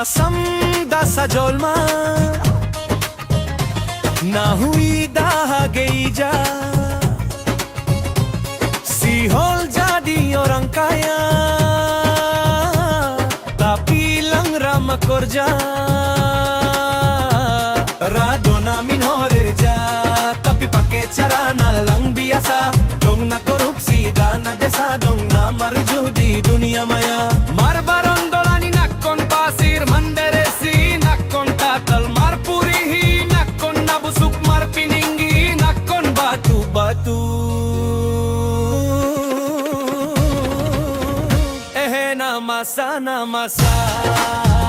samda sa jolma nahui daha geija si hol jadi orang kaya tapi lang rama korja radona minore ja tapi pakai cara na lang biasa dong na korupsi dan na desa dong na marjudi dunia maya marbaron dolani nakon pasir manderesi nakon tatal marpuri hi nakon nabusuk marpininggi nakon batu-batu namasa